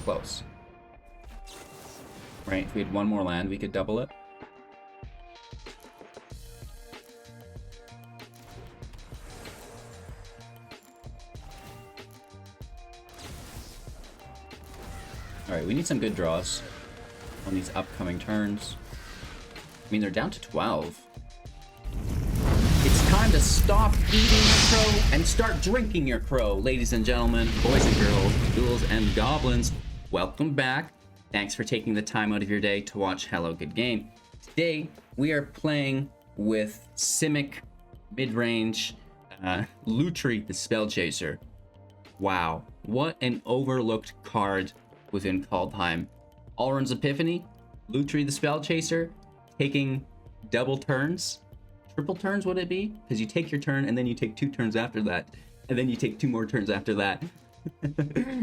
close. Right, if we had one more land, we could double it. Alright, we need some good draws on these upcoming turns. I mean, they're down to 12. It's time to stop eating your crow and start drinking your crow, ladies and gentlemen, boys and girls, ghouls and goblins. Welcome back. Thanks for taking the time out of your day to watch Hello Good Game. Today, we are playing with Simic, mid-range, Lutri the Spellchaser. Wow, what an overlooked card within Kaldheim. Alrund's Epiphany, Lutri the Spellchaser, taking double turns. Triple turns would it be? Because you take your turn and then you take 2 turns after that. And then you take 2 more turns after that.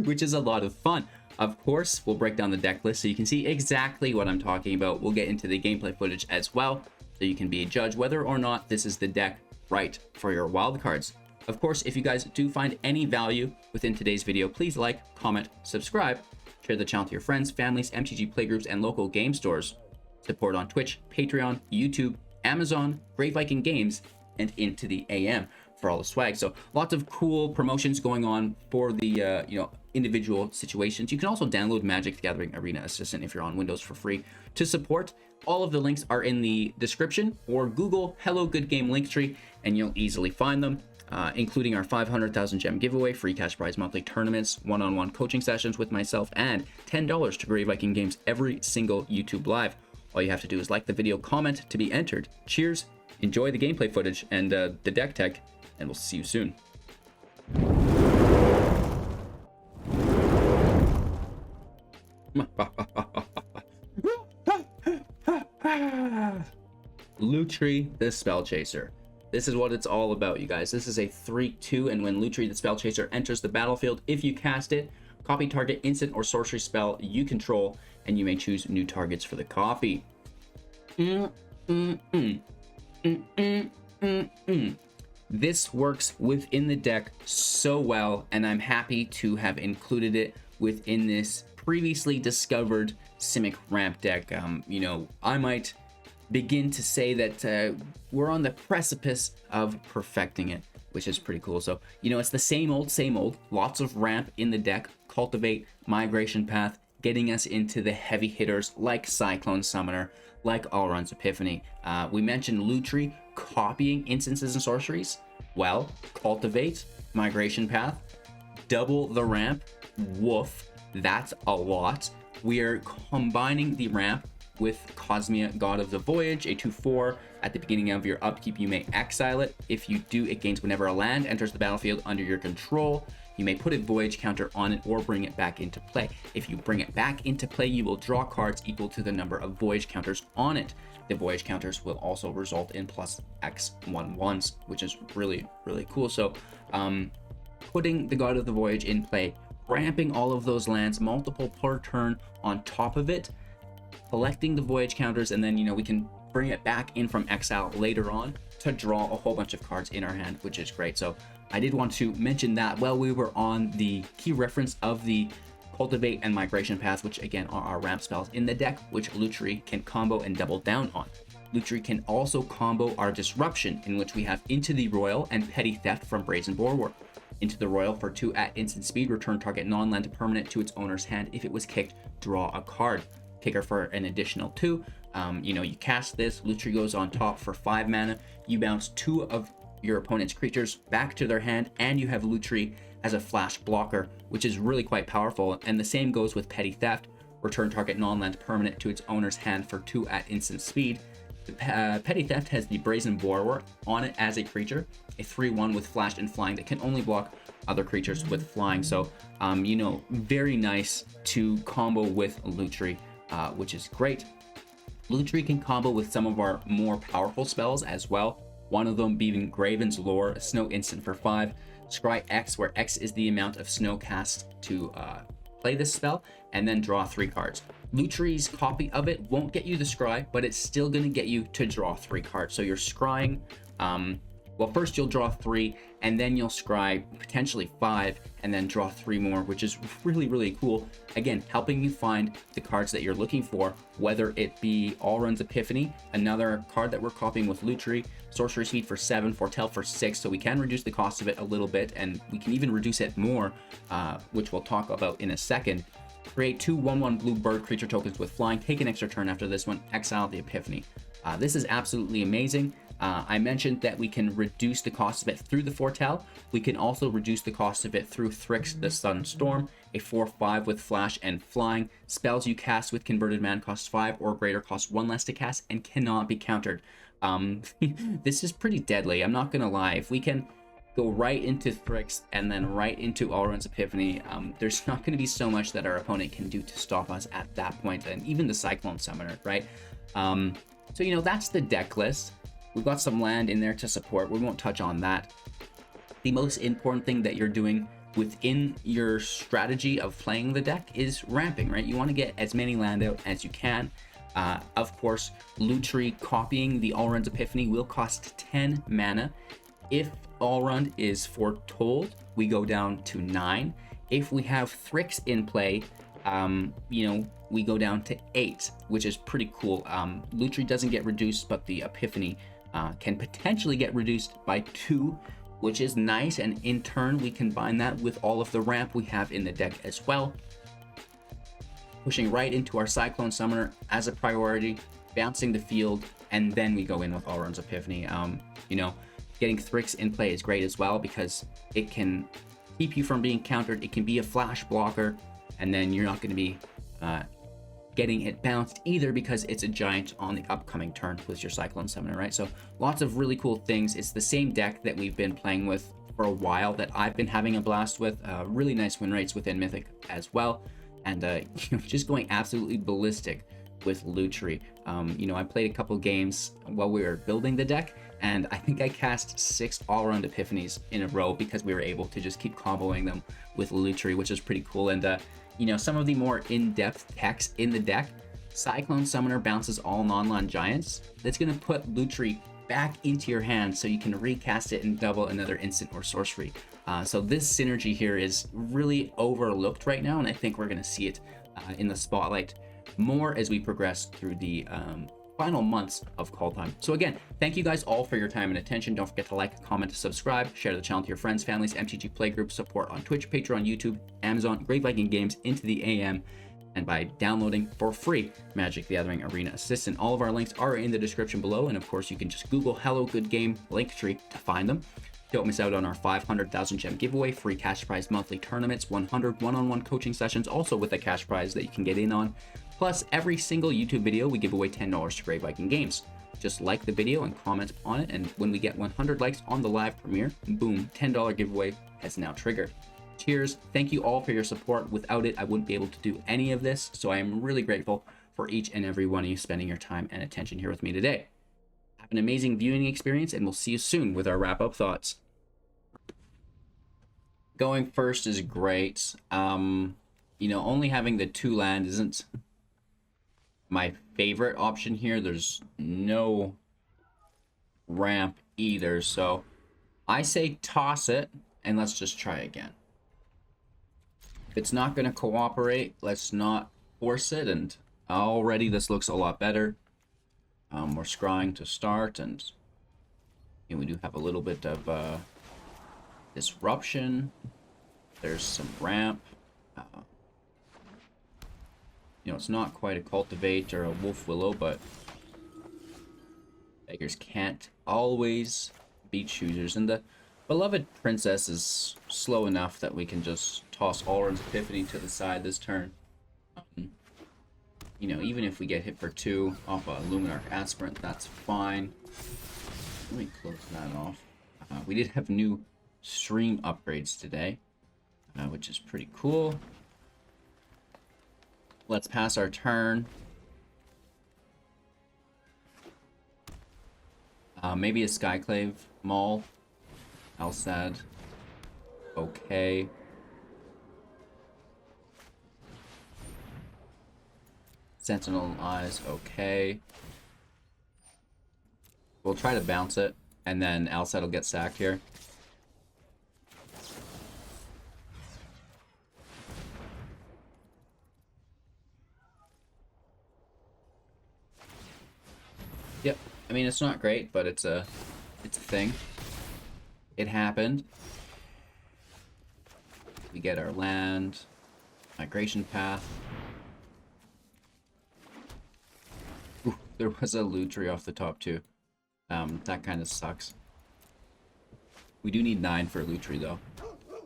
Which is a lot of fun. Of course, we'll break down the deck list so you can see exactly what I'm talking about. We'll get into the gameplay footage as well, so you can be a judge whether or not this is the deck right for your wildcards. Of course, if you guys do find any value within today's video, please like, comment, subscribe, share the channel to your friends, families, MTG playgroups, and local game stores. Support on Twitch, Patreon, YouTube, Amazon, Great Viking Games, and Into the AM for all the swag. So lots of cool promotions going on for the individual situations. You can also download Magic the Gathering Arena Assistant if you're on Windows for free to support. All of the links are in the description, or Google Hello Good Game Linktree and you'll easily find them, including our 500,000 gem giveaway, free cash prize monthly tournaments, one-on-one coaching sessions with myself, and $10 to Great Viking Games every single YouTube live. All you have to do is like the video, comment to be entered. Cheers, enjoy the gameplay footage and the deck tech, and we'll see you soon. Lutri the Spellchaser. This is what it's all about, you guys. This is a 3/2, and when Lutri the Spellchaser enters the battlefield, if you cast it, copy target instant or sorcery spell you control, and you may choose new targets for the copy. This works within the deck so well, and I'm happy to have included it within this previously discovered Simic ramp deck. I might begin to say that we're on the precipice of perfecting it, which is pretty cool. So, it's the same old, lots of ramp in the deck, Cultivate, Migration Path, getting us into the heavy hitters like Cyclone Summoner, like Alrund's Epiphany. We mentioned Lutri copying instances and sorceries. Well, Cultivate, Migration Path, double the ramp, woof, that's a lot. We are combining the ramp with Cosima, God of the Voyage, a 2/4. At the beginning of your upkeep, you may exile it. If you do, it gains whenever a land enters the battlefield under your control. You may put a Voyage counter on it or bring it back into play. If you bring it back into play, you will draw cards equal to the number of Voyage counters on it. The Voyage counters will also result in plus X1/1s, which is really, really cool. So, putting the God of the Voyage in play, ramping all of those lands, multiple per turn on top of it, collecting the Voyage counters, and then, we can bring it back in from exile later on to draw a whole bunch of cards in our hand, which is great. So I did want to mention that while we were on the key reference of the Cultivate and Migration Path, which again are our ramp spells in the deck, which Lutri can combo and double down on. Lutri can also combo our Disruption, in which we have Into the Roil and Petty Theft from Brazen Borrower. Into the Roil for 2 at instant speed, return target non-land permanent to its owner's hand. If it was kicked, draw a card. Kicker for an additional 2. You cast this, Lutri goes on top for 5 mana. You bounce 2 of your opponent's creatures back to their hand, and you have Lutri as a flash blocker, which is really quite powerful. And the same goes with Petty Theft. Return target non-land permanent to its owner's hand for 2 at instant speed. Petty Theft has the Brazen Borrower on it as a creature, a 3/1 with flash and flying that can only block other creatures with flying. So, very nice to combo with Lutri, which is great. Lutri can combo with some of our more powerful spells as well. One of them being Graven's Lore, a snow instant for 5. Scry X, where X is the amount of snow cast to play this spell, and then draw 3 cards. Lutri's copy of it won't get you the scry, but it's still going to get you to draw 3 cards. So you're scrying Well, first you'll draw 3, and then you'll scry potentially 5, and then draw 3 more, which is really, really cool. Again, helping you find the cards that you're looking for, whether it be Alrund's Epiphany, another card that we're copying with Lutri, Sorcery Speed for 7, Foretell for 6, so we can reduce the cost of it a little bit, and we can even reduce it more, which we'll talk about in a second. Create 2 1/1 blue bird creature tokens with flying, take an extra turn after this one, exile the Epiphany. This is absolutely amazing. I mentioned that we can reduce the cost of it through the Foretell. We can also reduce the cost of it through Thryx the Sunstorm, a 4/5 with flash and flying. Spells you cast with converted mana cost 5 or greater cost 1 less to cast and cannot be countered. This is pretty deadly, I'm not gonna lie. If we can go right into Thryx and then right into Alrund's Epiphany, there's not gonna be so much that our opponent can do to stop us at that point, and even the Cyclone Summoner, right? So, you know, that's the deck list. We've got some land in there to support. We won't touch on that. The most important thing that you're doing within your strategy of playing the deck is ramping, right? You want to get as many land out as you can. Of course, Lutri copying the Alrund's Epiphany will cost 10 mana. If Alrund is foretold, we go down to 9. If we have Thryx in play, you know, we go down to 8, which is pretty cool. Lutri doesn't get reduced, but the Epiphany can potentially get reduced by 2, which is nice, and in turn we combine that with all of the ramp we have in the deck as well, pushing right into our Cyclone Summoner as a priority, bouncing the field, and then we go in with Alrund's Epiphany. You know, getting Thryx in play is great as well because it can keep you from being countered. It can be a flash blocker, and then you're not going to be getting it bounced either because it's a giant on the upcoming turn with your Cyclone Summoner, right? So lots of really cool things. It's the same deck that we've been playing with for a while that I've been having a blast with. Really nice win rates within Mythic as well, and you know, just going absolutely ballistic with Lutri. You know, I played a couple games while we were building the deck, and I think I cast 6 all-around Epiphanies in a row because we were able to just keep comboing them with Lutri, which is pretty cool. And you know, some of the more in-depth text in the deck, Cyclone Summoner bounces all non-land giants. That's going to put Lutri back into your hand so you can recast it and double another instant or sorcery. So this synergy here is really overlooked right now, and I think we're going to see it in the spotlight more as we progress through the final months of Call Time. So again, thank you guys all for your time and attention. Don't forget to like, comment, subscribe, share the channel to your friends, families, MTG playgroups, support on Twitch, Patreon, YouTube, Amazon, Great Viking Games, Into the AM, and by downloading for free Magic the Gathering Arena Assistant. All of our links are in the description below, and of course you can just Google Hello Good Game Linktree to find them. Don't miss out on our 500,000 gem giveaway, free cash prize monthly tournaments, 100 one-on-one coaching sessions, also with a cash prize that you can get in on. Plus, every single YouTube video, we give away $10 to Great Viking Games. Just like the video and comment on it, and when we get 100 likes on the live premiere, boom, $10 giveaway has now triggered. Cheers, thank you all for your support. Without it, I wouldn't be able to do any of this, so I am really grateful for each and every one of you spending your time and attention here with me today. Have an amazing viewing experience, and we'll see you soon with our wrap-up thoughts. Going first is great. You know, only having the 2 land isn't my favorite option here. There's no ramp either, so I say toss it and let's just try again. If it's not going to cooperate, let's not force it, and already this looks a lot better. We're scrying to start, and you know, we do have a little bit of disruption. There's some ramp. You know, it's not quite a Cultivate or a Wolf Willow, but beggars can't always be choosers. And the beloved princess is slow enough that we can just toss Alrund's Epiphany to the side this turn. You know, even if we get hit for 2 off a Luminarch Aspirant, that's fine. Let me close that off. We did have new stream upgrades today, which is pretty cool. Let's pass our turn. Maybe a Skyclave Maul. Alsad. Okay. Sentinel Eyes. Okay. We'll try to bounce it. And then Alset will get sacked here. Yep. I mean, it's not great, but it's a thing. It happened. We get our land, migration path. Ooh, there was a Lutri off the top too. That kind of sucks. We do need 9 for Lutri though.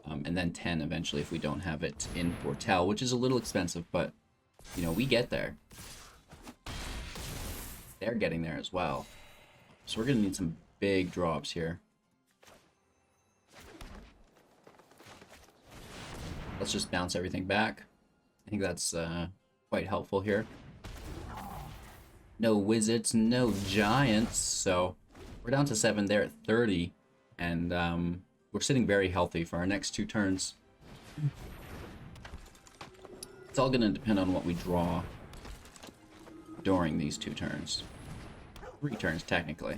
And then 10 eventually if we don't have it in Portal, which is a little expensive, but you know, we get there. They're getting there as well. So we're gonna need some big drops here. Let's just bounce everything back. I think that's quite helpful here. No wizards, no giants, so we're down to 7 there at 30, and we're sitting very healthy for our next 2 turns. It's all gonna depend on what we draw during these 2 turns. 3 turns, technically.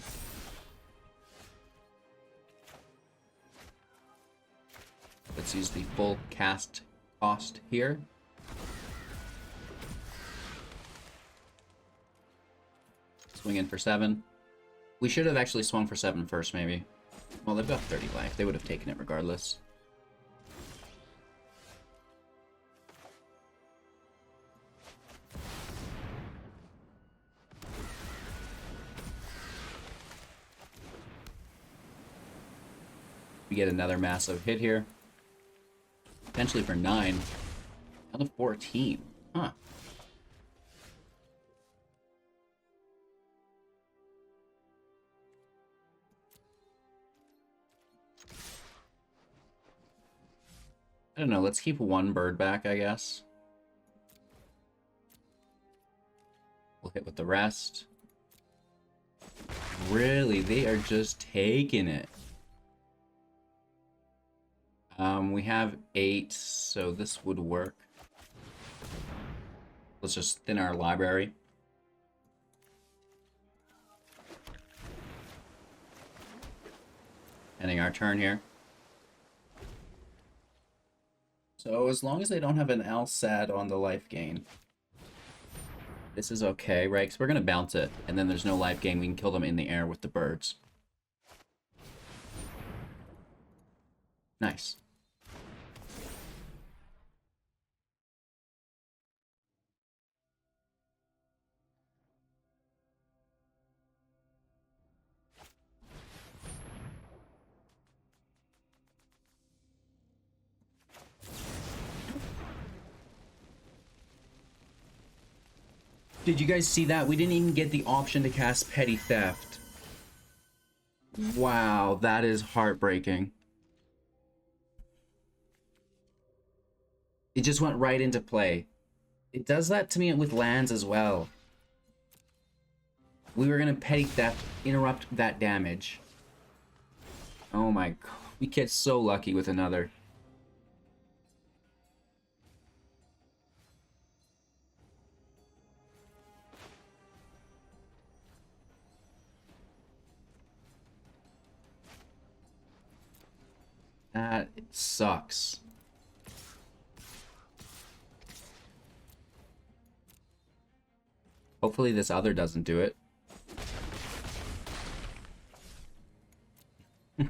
Let's use the full cast cost here. Swing in for 7. We should have actually swung for 7 first, maybe. Well, they've got 30 life. They would have taken it regardless. We get another massive hit here. Potentially for 9. Down to 14. Huh. I don't know, let's keep 1 bird back, I guess. We'll hit with the rest. Really, they are just taking it. We have 8, so this would work. Let's just thin our library. Ending our turn here. So as long as they don't have an Alsad on the life gain, this is okay, right? Because we're going to bounce it, and then there's no life gain. We can kill them in the air with the birds. Nice. Did you guys see that? We didn't even get the option to cast Petty Theft. Wow, that is heartbreaking. It just went right into play. It does that to me with lands as well. We were gonna Petty Theft, interrupt that damage. Oh my god, we get so lucky with another. That sucks. Hopefully this other doesn't do it.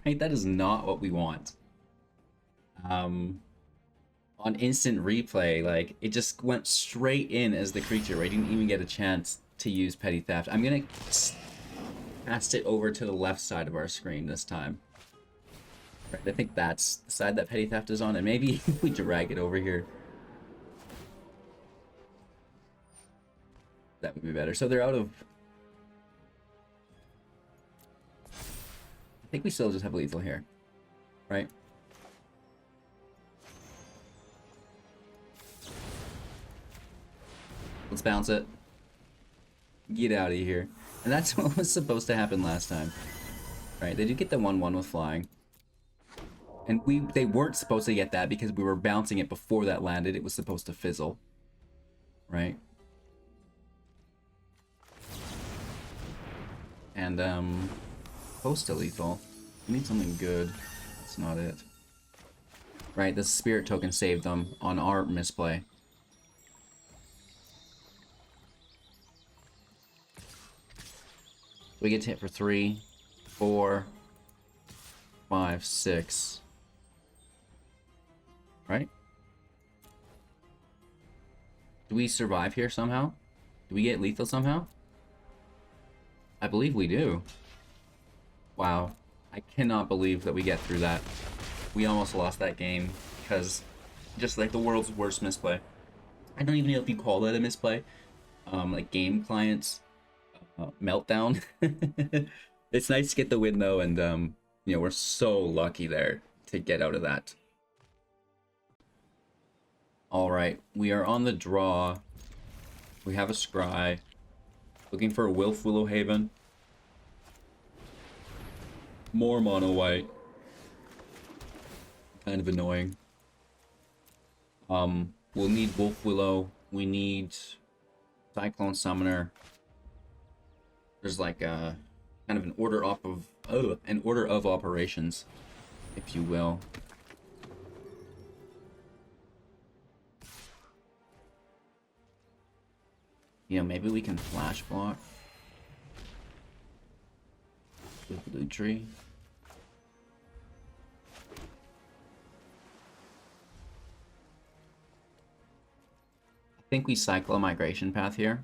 Right, that is not what we want. On instant replay, like, it just went straight in as the creature, right? I didn't even get a chance to use Petty Theft. I'm gonna cast it over to the left side of our screen this time. Right, I think that's the side that Petty Theft is on, and maybe we drag it over here. That would be better. So they're out of... I think we still just have lethal here, right? Let's bounce it. Get out of here. And that's what was supposed to happen last time. Right, they did get the 1/1 with flying. And they weren't supposed to get that because we were bouncing it before that landed. It was supposed to fizzle. Right? And Close to lethal. We need something good. That's not it. Right, the spirit token saved them on our misplay. We get to hit for 3, 4, 5, 6. Right? Do we survive here somehow? Do we get lethal somehow? I believe we do. Wow. I cannot believe that we get through that. We almost lost that game because just like the world's worst misplay. I don't even know if you call that a misplay. Like game clients meltdown. It's nice to get the win though, and you know, we're so lucky there to get out of that. All right, we are on the draw. We have a scry. Looking for a Wilf Willowhaven. More mono white. Kind of annoying. We'll need Wolf Willow. We need Cyclone Summoner. There's like a kind of an order of operations, if you will. You know, maybe we can flash block with Lutri. I think we cycle a migration path here.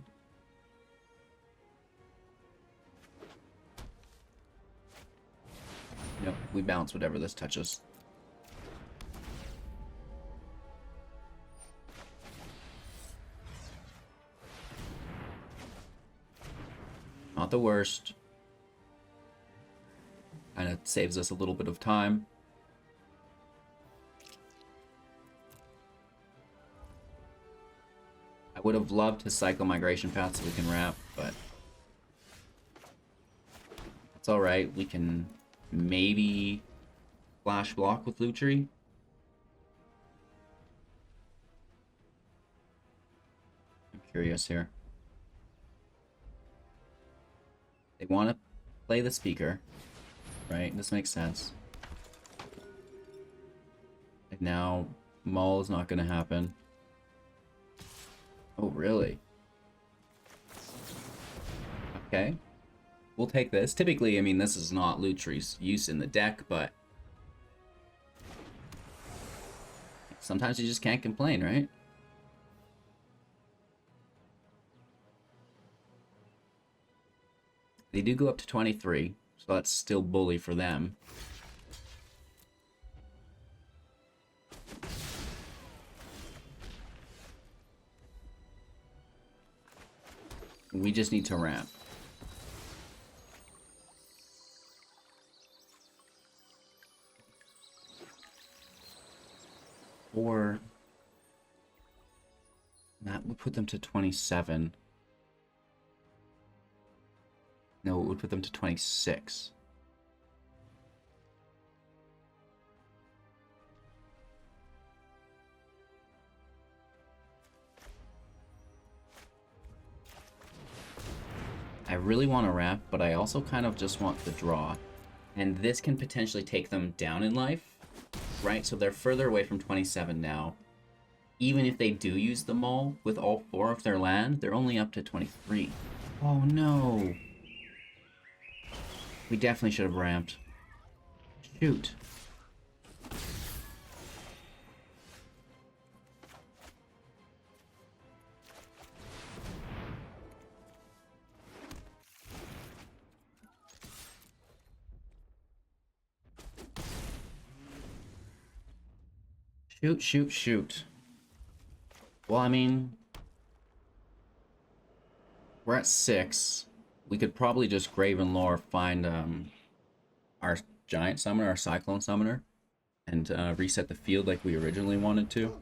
Yep, we bounce whatever this touches. Not the worst. Kind of saves us a little bit of time. I would have loved to cycle migration path so we can wrap, but that's all right. We can maybe flash block with Lutri. I'm curious here. They want to play the speaker, right? This makes sense. And now Maul is not going to happen. Oh, really? Okay. We'll take this. Typically, I mean, this is not Lutri's use in the deck, but sometimes you just can't complain, right? They do go up to 23, so that's still bully for them. We just need to ramp. Or that would put them to 27. No, it would put them to 26. I really want to ramp, but I also kind of just want the draw. And this can potentially take them down in life, right? So they're further away from 27 now. Even if they do use the Maul with all 4 of their land, they're only up to 23. Oh no! We definitely should have ramped. Shoot. Shoot, shoot, shoot. Well, I mean, we're at 6. We could probably just Graven Lore, find our Giant Summoner, our Cyclone Summoner, and reset the field like we originally wanted to.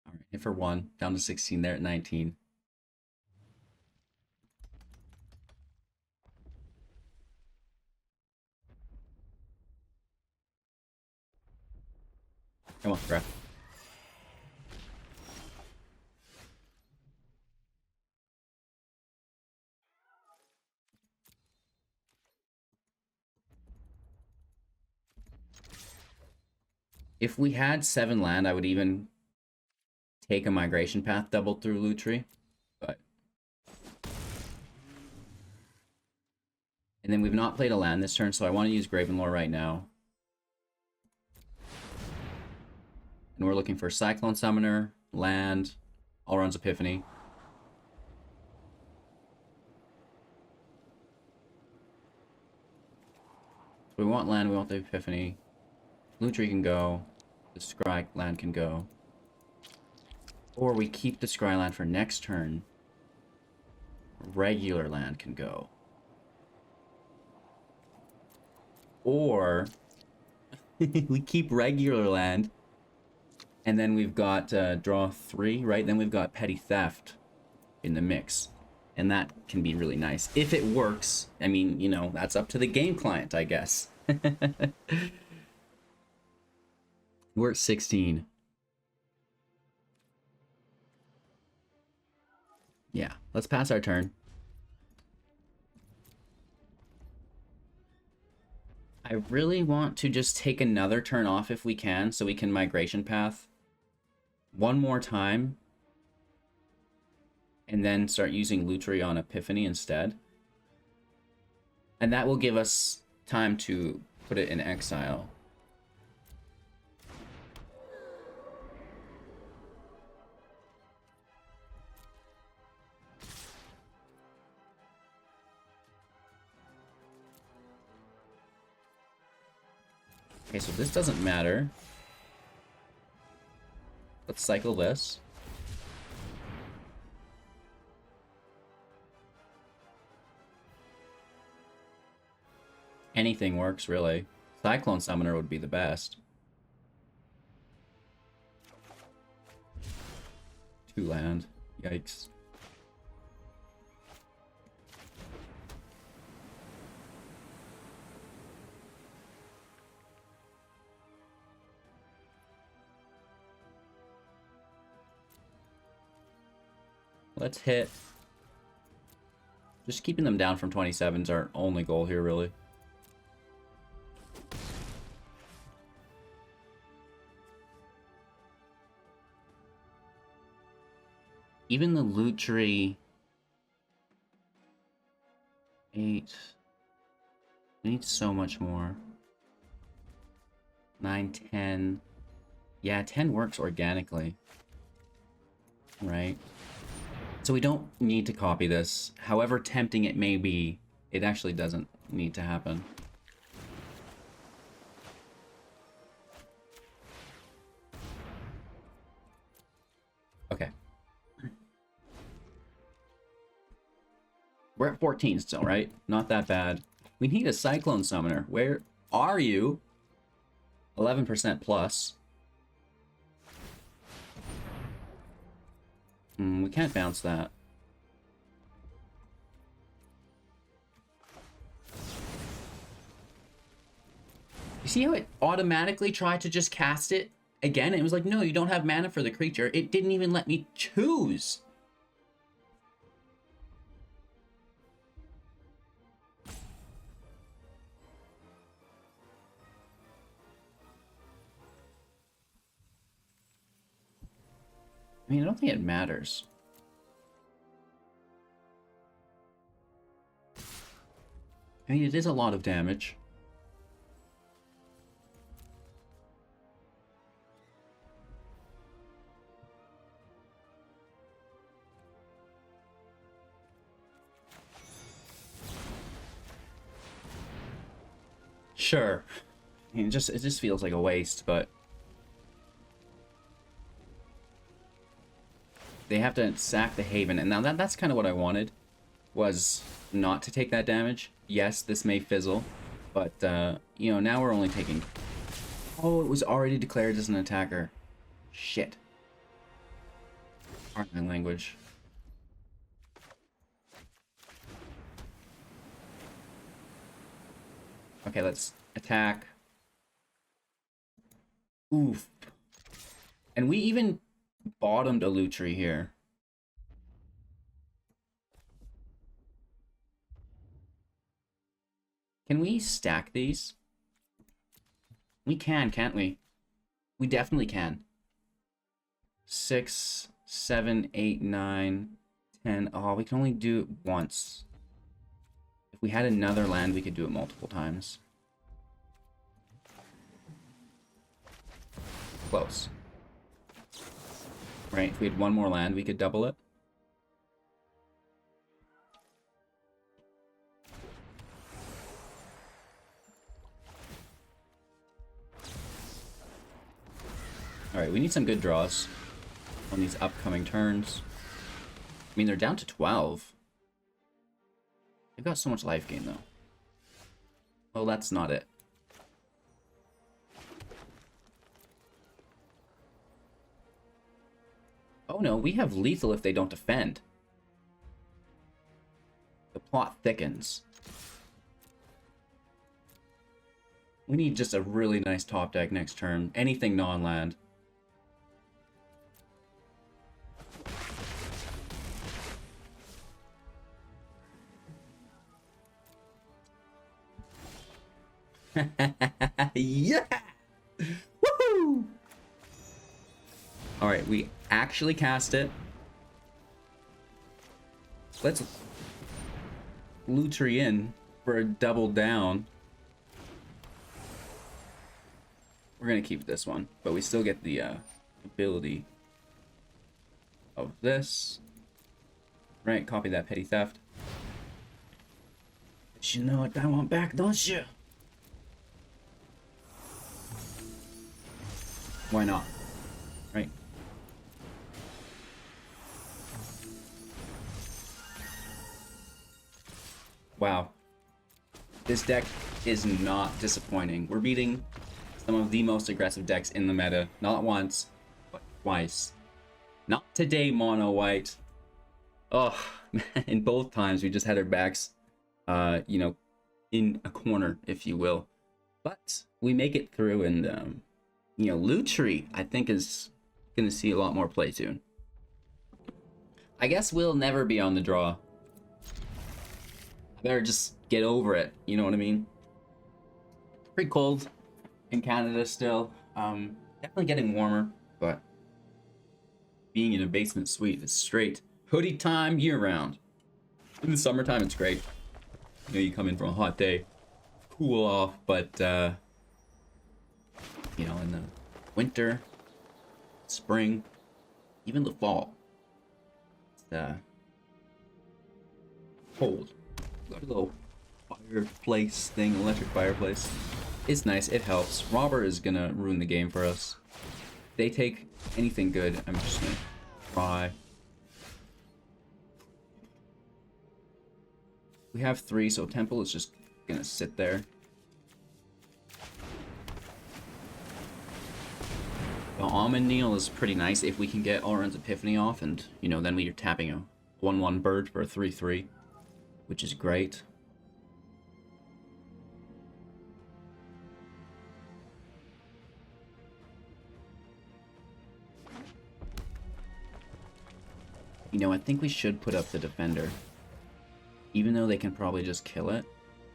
Alright, hit for 1, down to 16 there at 19. Come on, bro. If we had 7 land, I would even take a migration path double through Lutri, but... And then we've not played a land this turn, so I want to use Graven Lore right now. And we're looking for Cyclone Summoner, land, Alrund's Epiphany. So we want land, we want the Epiphany. Lutri can go. The Scry land can go. Or we keep the Scry land for next turn. Regular land can go. Or we keep regular land. And then we've got draw 3, right? Then we've got Petty Theft in the mix. And that can be really nice. If it works, I mean, you know, that's up to the game client, I guess. We're at 16. Yeah, let's pass our turn. I really want to just take another turn off if we can, so we can migration path one more time. And then start using Lutri on Epiphany instead. And that will give us time to put it in exile. Okay, so this doesn't matter. Let's cycle this. Anything works, really. Cyclone Summoner would be the best. 2 land. Yikes. Let's hit. Just keeping them down from 27 is our only goal here, really. Even the Lutri 8. We need so much more. 9, 10. Yeah, 10 works organically. Right? So we don't need to copy this. However tempting it may be, it actually doesn't need to happen. Okay. We're at 14 still, right? Not that bad. We need a Cyclone Summoner. Where are you? 11% plus. We can't bounce that. You see how it automatically tried to just cast it again? It was like, no, you don't have mana for the creature. It didn't even let me choose. I mean, I don't think it matters. I mean, it is a lot of damage. Sure. I mean, it just feels like a waste, but they have to sack the Haven, and now that's kind of what I wanted, was not to take that damage. Yes, this may fizzle, but, you know, now we're only taking... Oh, it was already declared as an attacker. Shit. Pardon my language. Okay, let's attack. Oof. And we even bottomed a Lutri here. Can we stack these? We can, can't we? We definitely can. 6, 7, 8, 9, 10. Oh, we can only do it once. If we had another land, we could do it multiple times. Close. Right, if we had one more land, we could double it. Alright, we need some good draws on these upcoming turns. I mean, they're down to 12. They've got so much life gain, though. Oh, that's not it. Oh no, we have lethal if they don't defend. The plot thickens. We need just a really nice top deck next turn. Anything non-land. Yeah! Woohoo! Alright, we actually cast it. Let's Lutri in for a double down. We're gonna keep this one, but we still get the ability of this. Right, copy that petty theft. But you know what I want back, don't you? Why not? Right? Wow. This deck is not disappointing. We're beating some of the most aggressive decks in the meta. Not once, but twice. Not today, mono white. Oh, man, in both times we just had our backs, you know, in a corner, if you will. But we make it through, and, you know, Lutri, I think, is going to see a lot more play soon. I guess we'll never be on the draw. I better just get over it, you know what I mean? Pretty cold in Canada still. Definitely getting warmer, but being in a basement suite is straight hoodie time year round. In the summertime, it's great. You know, you come in from a hot day, cool off, but, you know, in the winter, spring, even the fall, it's cold. Got a little fireplace thing, electric fireplace. It's nice, it helps. Robber is gonna ruin the game for us. If they take anything good, I'm just gonna try. We have 3, so Temple is just gonna sit there. The Almond Needle is pretty nice if we can get Alrund's Epiphany off, and, you know, then we are tapping a 1/1 bird for a 3/3, which is great. You know, I think we should put up the Defender, even though they can probably just kill it,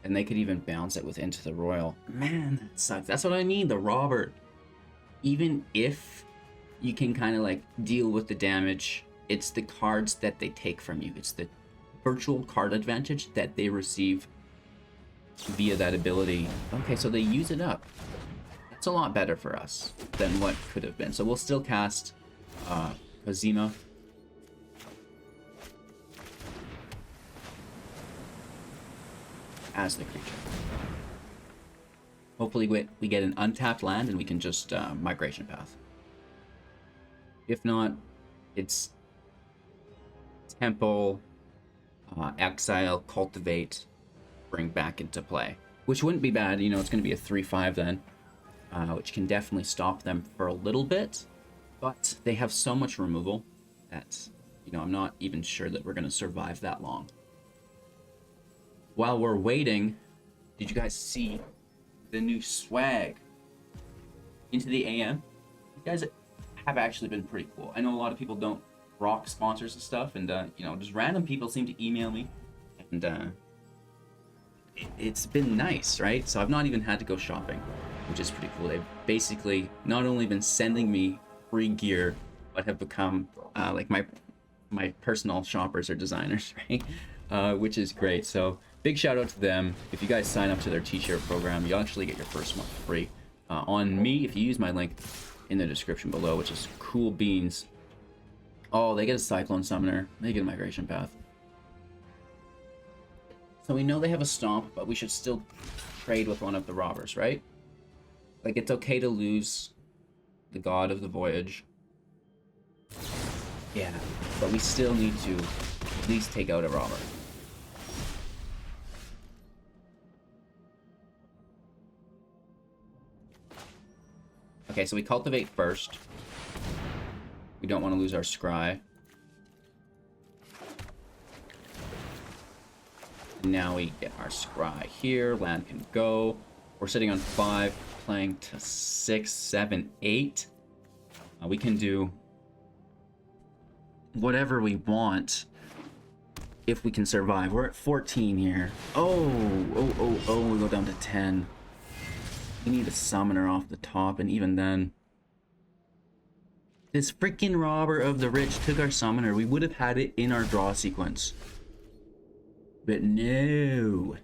and they could even bounce it with Into the Roil. Man, that sucks. That's what I need, the Robber. Even if you can kind of like deal with the damage, it's the cards that they take from you. It's the virtual card advantage that they receive via that ability. Okay, so they use it up. That's a lot better for us than what could have been. So we'll still cast Cosima. As the creature. Hopefully we get an untapped land and we can just Migration Path. If not, it's Temple, Exile, Cultivate, bring back into play. Which wouldn't be bad, you know, it's going to be a 3/5 then. Which can definitely stop them for a little bit. But they have so much removal that, you know, I'm not even sure that we're going to survive that long. While we're waiting, did you guys see the new swag? Into the AM? You guys have actually been pretty cool. I know a lot of people don't rock sponsors and stuff, and you know, just random people seem to email me, and it's been nice, right? So I've not even had to go shopping, which is pretty cool. They've basically not only been sending me free gear, but have become like my personal shoppers or designers, right? Which is great. So big shout out to them. If you guys sign up to their t-shirt program, you actually get your first month free on me if you use my link in the description below, which is cool beans. Oh, they get a Cyclone Summoner. They get a Migration Path. So we know they have a Stomp, but we should still trade with one of the robbers, right? Like, it's okay to lose the God of the Voyage. Yeah, but we still need to at least take out a robber. Okay, so we cultivate first. We don't want to lose our scry. Now we get our scry here. Land can go. We're sitting on 5, playing to 6, 7, 8. We can do whatever we want if we can survive. We're at 14 here. Oh, we go down to 10. We need a summoner off the top, and even then, this freaking robber of the rich took our summoner. We would have had it in our draw sequence. But no.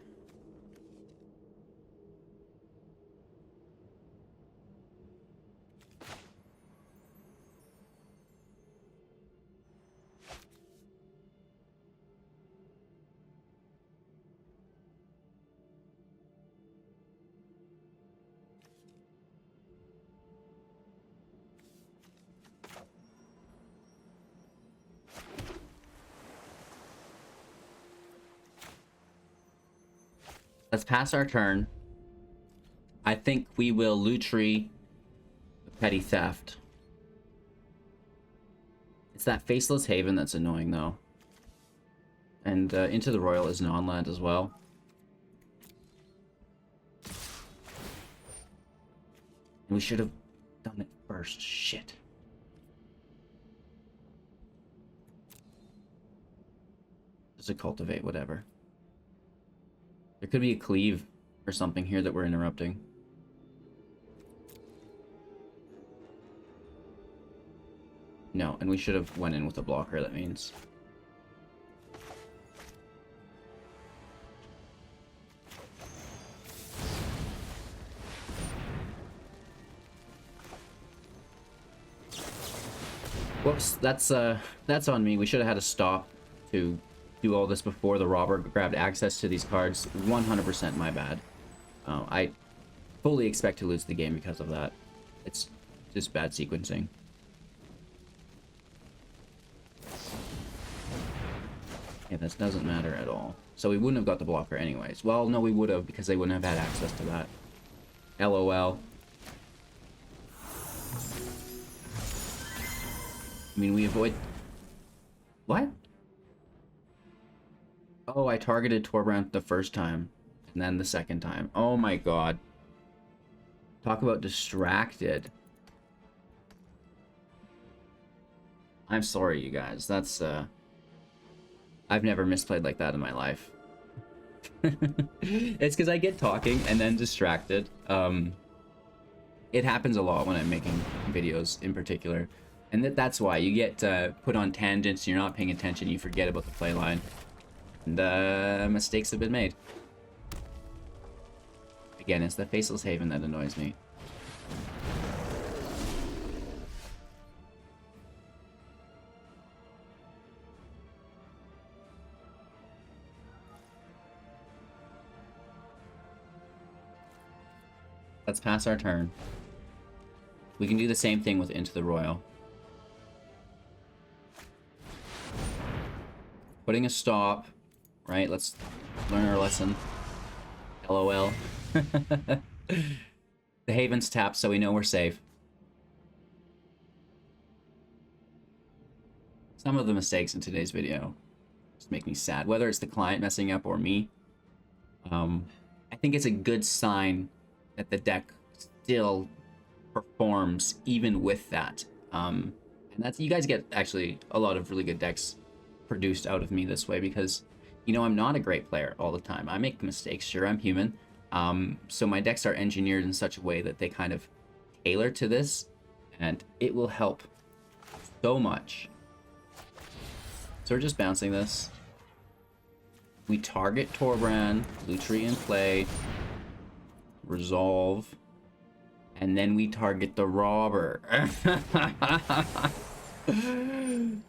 Let's pass our turn. I think we will Lutri Petty Theft. It's that Faceless Haven that's annoying, though. And Into the Roil is non-land as well. We should have done it first. Shit. Just a Cultivate, whatever. There could be a cleave or something here that we're interrupting. No, and we should have went in with a blocker, that means. Whoops, that's on me. We should have had a stop to do all this before the robber grabbed access to these cards. 100% my bad. I fully expect to lose the game because of that. It's just bad sequencing. Yeah, this doesn't matter at all. So we wouldn't have got the blocker anyways. Well, no, we would have, because they wouldn't have had access to that. LOL. I mean, we avoid... What? Oh, I targeted Torbrandt the first time, and then the second time. Oh my god. Talk about distracted. I'm sorry, you guys. That's, I've never misplayed like that in my life. It's because I get talking and then distracted. It happens a lot when I'm making videos in particular. And that's why you get put on tangents, you're not paying attention, you forget about the play line. And mistakes have been made. Again, it's the Faceless Haven that annoys me. Let's pass our turn. We can do the same thing with Into the Roil. Putting a stop. Right, let's learn our lesson. LOL. The Haven's tapped, so we know we're safe. Some of the mistakes in today's video just make me sad, whether it's the client messing up or me. I think it's a good sign that the deck still performs even with that. And that's, you guys get actually a lot of really good decks produced out of me this way because, you know, I'm not a great player all the time. I make mistakes, sure, I'm human. So my decks are engineered in such a way that they kind of tailor to this, and it will help so much. So we're just bouncing this. We target Torbran, Lutri in play, resolve, and then we target the robber.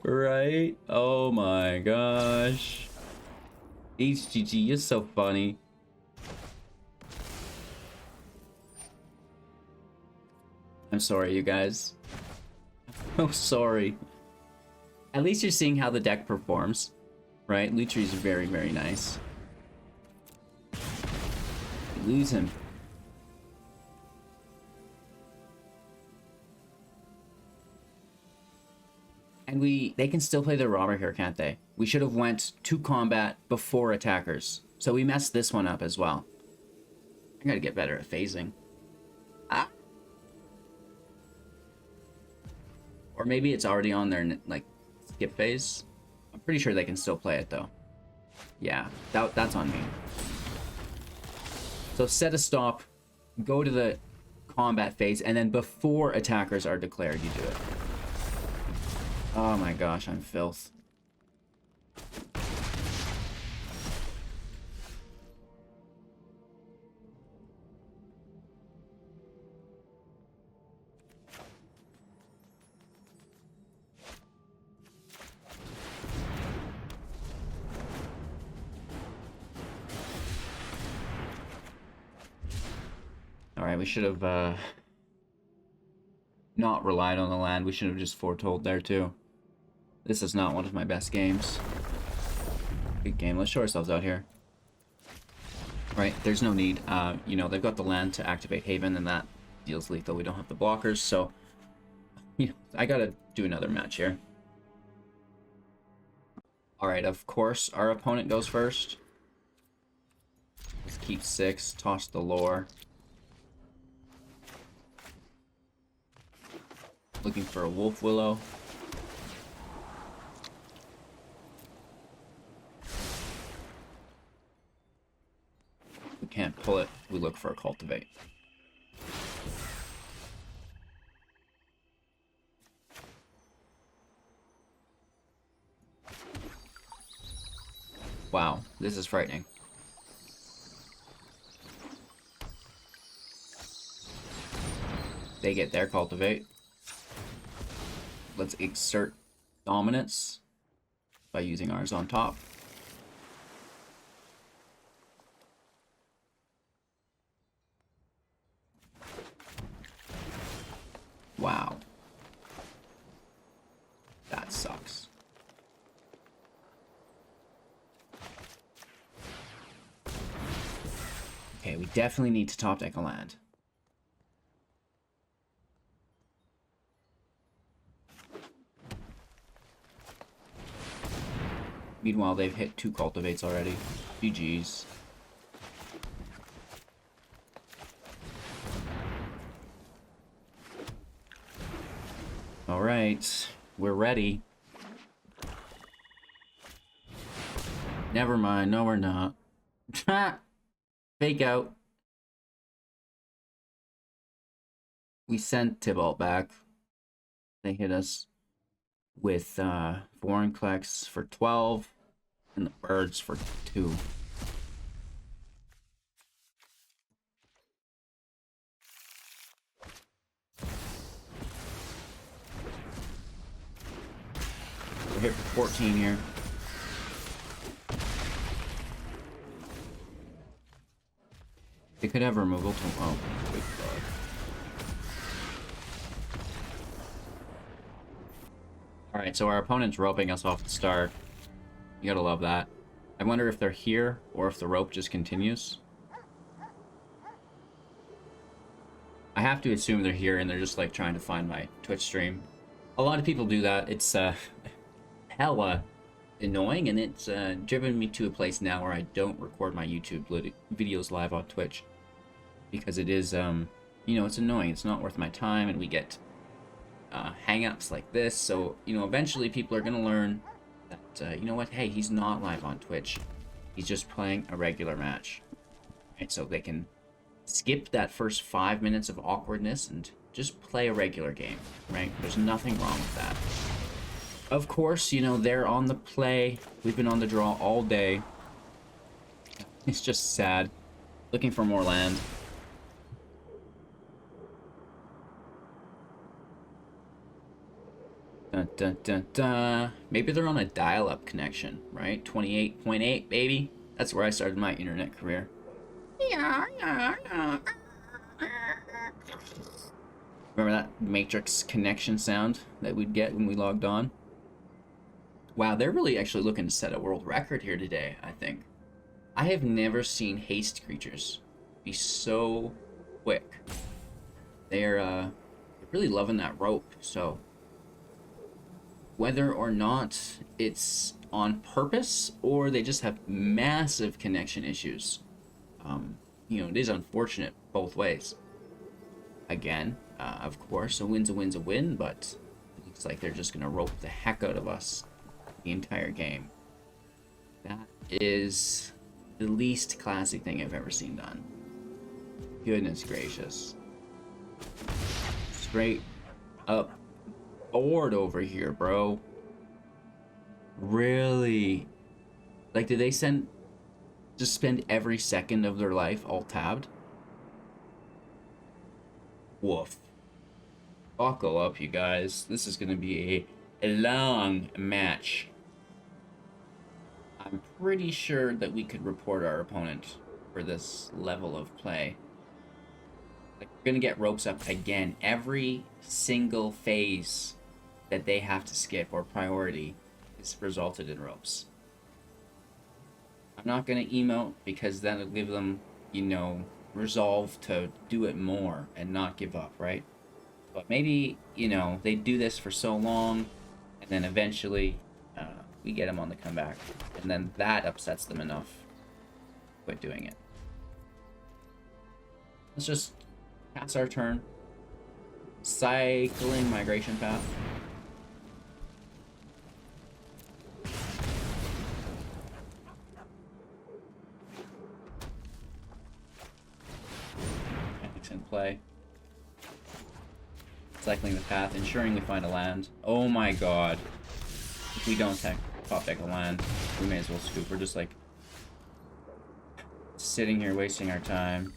Right? Oh my gosh. HGG, you're so funny. I'm sorry, you guys. I'm so sorry. At least you're seeing how the deck performs, right? Lutri's very, very nice. Lose him. And they can still play the robber here, can't they? We should have went to combat before attackers. So we messed this one up as well. I gotta get better at phasing. Ah. Or maybe it's already on their, like, skip phase. I'm pretty sure they can still play it, though. Yeah, that's on me. So set a stop, go to the combat phase, and then before attackers are declared, you do it. Oh my gosh, I'm filth. Alright, we should have not relied on the land. We should have just foretold there too. This is not one of my best games. Good game. Let's show ourselves out here. Right, there's no need. You know, they've got the land to activate Haven, and that deals lethal. We don't have the blockers, so you know, I gotta do another match here. Alright, of course, our opponent goes first. Let's keep 6, toss the lore. Looking for a Wolf Willow. We can't pull it, we look for a Cultivate. Wow, this is frightening. They get their Cultivate. Let's exert dominance by using ours on top. Wow. That sucks. Okay, we definitely need to top deck a land. Meanwhile, they've hit 2 cultivates already. GG's. Alright, we're ready. Never mind, no we're not. Fake out. We sent Tybalt back. They hit us with Vorinclex for 12 and the birds for 2. We're hit for 14 here. They could have removal to, oh, good God. Alright, so our opponent's roping us off the start. You gotta love that. I wonder if they're here, or if the rope just continues. I have to assume they're here, and they're just, like, trying to find my Twitch stream. A lot of people do that. It's, hella annoying, and it's, driven me to a place now where I don't record my YouTube videos live on Twitch. Because it is, you know, it's annoying. It's not worth my time, and we get hang-ups like this. So, you know, eventually people are going to learn that, you know what, hey, he's not live on Twitch. He's just playing a regular match. Right? So they can skip that first 5 minutes of awkwardness and just play a regular game, right? There's nothing wrong with that. Of course, you know, they're on the play. We've been on the draw all day. It's just sad. Looking for more land. Dun, dun, dun, dun. Maybe they're on a dial-up connection, right? 28.8, baby. That's where I started my internet career. Remember that Matrix connection sound that we'd get when we logged on? Wow, they're really actually looking to set a world record here today, I think. I have never seen haste creatures be so quick. They're really loving that rope, so whether or not it's on purpose or they just have massive connection issues, you know, it is unfortunate both ways. Again, of course, a win's a win's a win, but it looks like they're just gonna rope the heck out of us the entire game. That is the least classy thing I've ever seen done. Goodness gracious. Straight up board over here, bro. Really? Like, did they just spend every second of their life all tabbed? Woof. Buckle up, you guys. This is gonna be a long match. I'm pretty sure that we could report our opponent for this level of play. Like, we're gonna get ropes up again. Every single phase that they have to skip or priority is resulted in ropes. I'm not gonna emote because that'll give them, you know, resolve to do it more and not give up, right? But maybe, you know, they do this for so long and then eventually we get them on the comeback, and then that upsets them enough to quit doing it. Let's just pass our turn. Cycling Migration Path. Panics in play. Cycling the path, ensuring we find a land. Oh my god. If we don't top deck a land, we may as well scoop. We're just like sitting here wasting our time.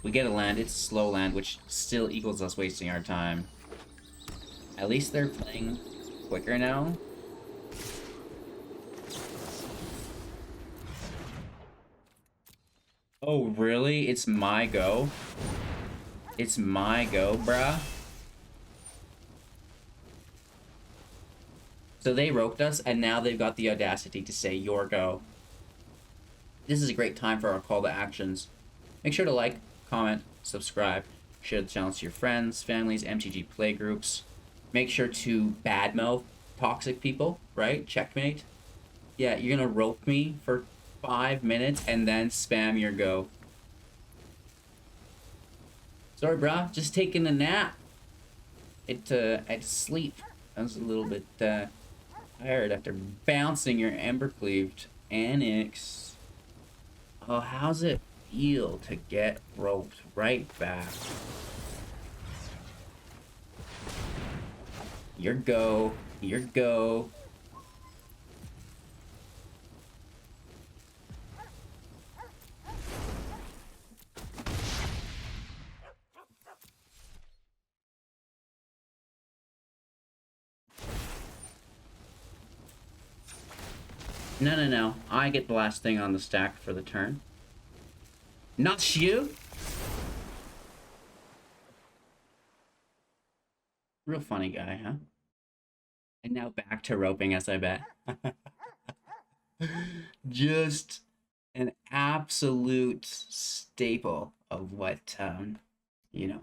We get a land, it's a slow land, which still equals us wasting our time. At least they're playing quicker now. Oh, really? It's my go? It's my go, bruh? So they roped us, and now they've got the audacity to say, your go. This is a great time for our call to actions. Make sure to like, comment, subscribe, share the channel to your friends, families, MTG playgroups. Make sure to badmouth toxic people, right? Checkmate. Yeah, you're gonna rope me for 5 minutes and then spam your go. Sorry, brah, just taking a nap. I had to sleep. I was a little bit tired after bouncing your Embercleaved Annex. Oh, how's it feel to get roped right back? Your go. Your go. No, no, no. I get the last thing on the stack for the turn. Not you. Real funny guy, huh? And now back to roping us, I bet. Just an absolute staple of what, you know.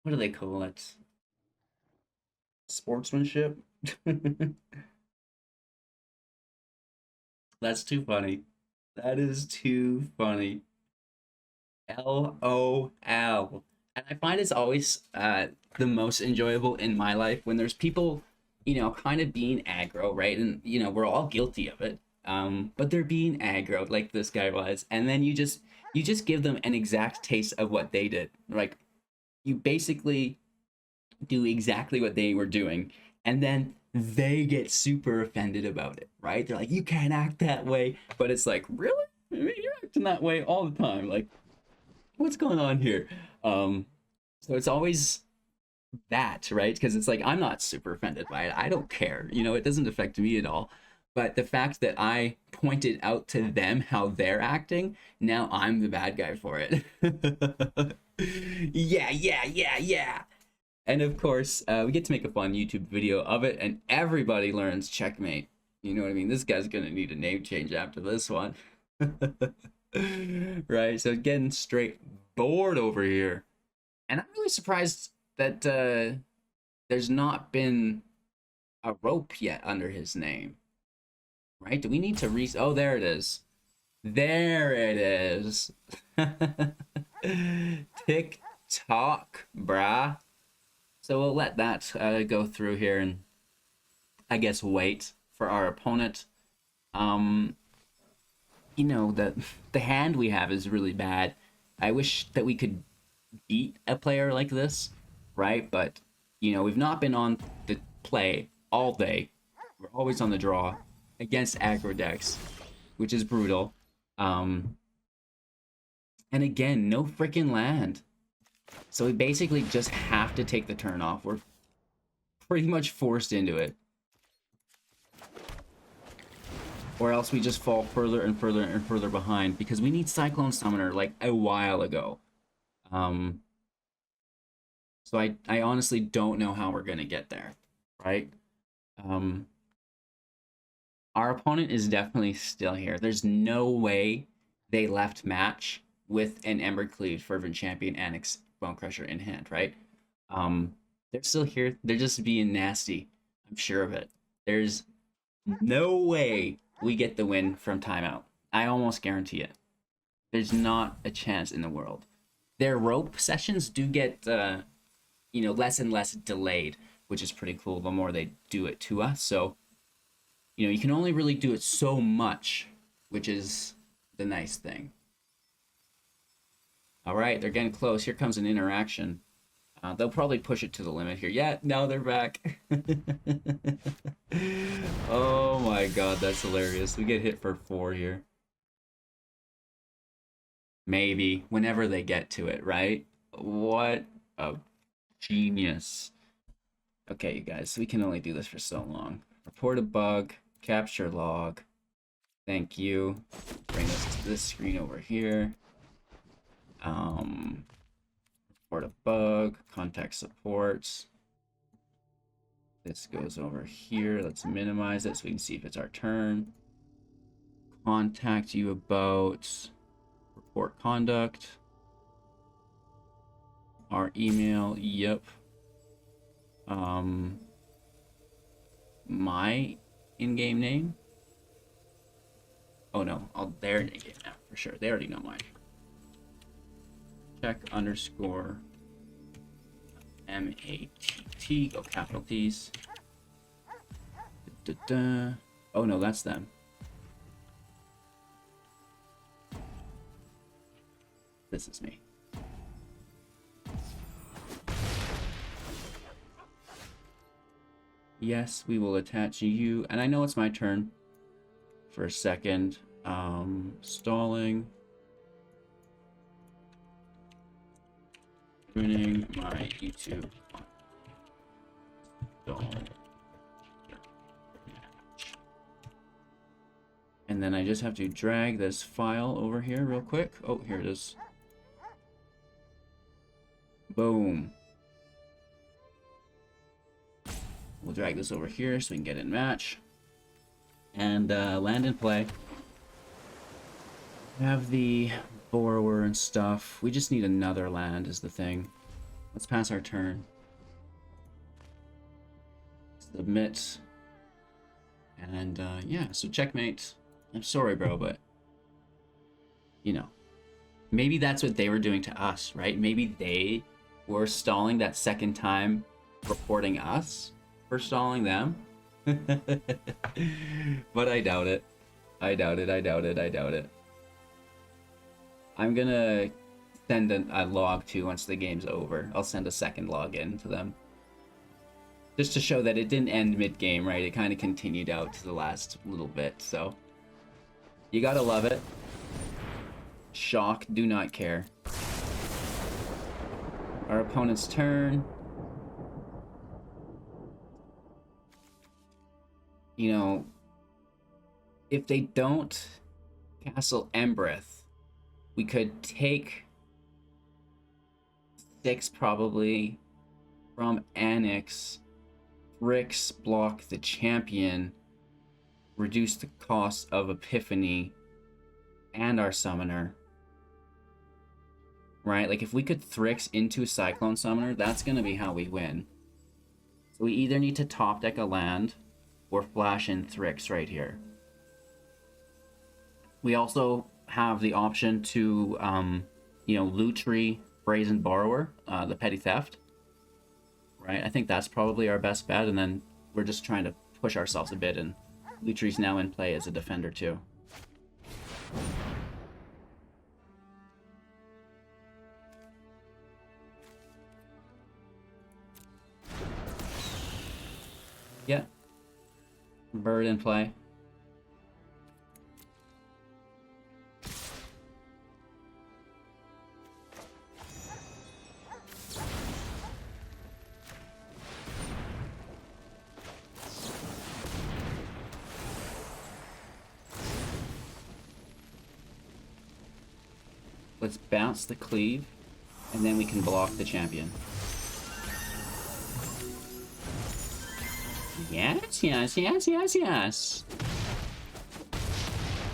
What do they call it? Sportsmanship? That's too funny. That is too funny. LOL. And I find it's always the most enjoyable in my life when there's people, you know, kind of being aggro, right? And, you know, we're all guilty of it. But they're being aggro like this guy was. And then you just give them an exact taste of what they did. Like, you basically do exactly what they were doing. And then they get super offended about it, right? They're like, you can't act that way. But it's like, really? I mean, you're acting that way all the time. Like, what's going on here? So it's always that, right? Because it's like I'm not super offended by it. I don't care. You know, it doesn't affect me at all. But the fact that I pointed out to them how they're acting, now I'm the bad guy for it. Yeah. And of course, we get to make a fun YouTube video of it, and everybody learns checkmate. You know what I mean? This guy's gonna need a name change after this one. Right, so getting straight bored over here. And I'm really surprised that there's not been a rope yet under his name. Right? Do we need to oh, there it is. There it is. Tick tock, brah. So we'll let that go through here and I guess wait for our opponent. You know, the hand we have is really bad. I wish that we could beat a player like this, right? But, you know, we've not been on the play all day. We're always on the draw against aggro decks, which is brutal. And again, no freaking land. So we basically just have to take the turn off. We're pretty much forced into it. Or else we just fall further and further and further behind because we need Cyclone Summoner like a while ago. So I honestly don't know how we're going to get there, right? Our opponent is definitely still here. There's no way they left match with an Embercleave, Fervent Champion, and Bone Crusher in hand, right? They're still here. They're just being nasty. I'm sure of it. There's no way we get the win from timeout. I almost guarantee it. There's not a chance in the world. Their rope sessions do get, you know, less and less delayed, which is pretty cool the more they do it to us. So, you know, you can only really do it so much, which is the nice thing. All right, they're getting close. Here comes an interaction. They'll probably push it to the limit here. Yeah, now they're back. Oh my god, that's hilarious. We get hit for 4 here. Maybe, whenever they get to it, right? What a genius. Okay, you guys, we can only do this for so long. Report a bug, capture log. Thank you. Bring us to this screen over here. Report a bug, contact support. This goes over here. Let's minimize it so we can see if it's our turn. Contact you about report conduct. Our email, yep. My in-game name. Oh no, their in-game now for sure. They already know mine. Check underscore MATT, go capital T's. Oh no, that's them. This is me. Yes, we will attach you. And I know it's my turn for a second. Stalling. Ruining my YouTube. And then I just have to drag this file over here real quick. Oh, here it is. Boom. We'll drag this over here so we can get in match. And land and play. Have the borrower and stuff. We just need another land is the thing. Let's pass our turn. Submit. And yeah, so checkmate. I'm sorry, bro, but you know, Maybe that's what they were doing to us, right? Maybe they were stalling that second time, reporting us for stalling them. But I doubt it. I doubt it. I'm gonna send a log too once the game's over. I'll send a second log in to them. Just to show that it didn't end mid-game, right? It kind of continued out to the last little bit, so... You gotta love it. Shock, do not care. Our opponent's turn. You know, if they don't castle Embreth, we could take 6 probably from Annex, Thryx, block the champion, reduce the cost of Epiphany and our summoner. Right? Like if we could Thryx into a Cyclone Summoner, that's going to be how we win. So we either need to top deck a land or flash in Thryx right here. We also have the option to, you know, Lutri, Brazen Borrower, the Petty Theft. Right? I think that's probably our best bet, and then we're just trying to push ourselves a bit, and Lutri's now in play as a defender too. Yeah. Bird in play. Let's bounce the cleave, and then we can block the champion. Yes.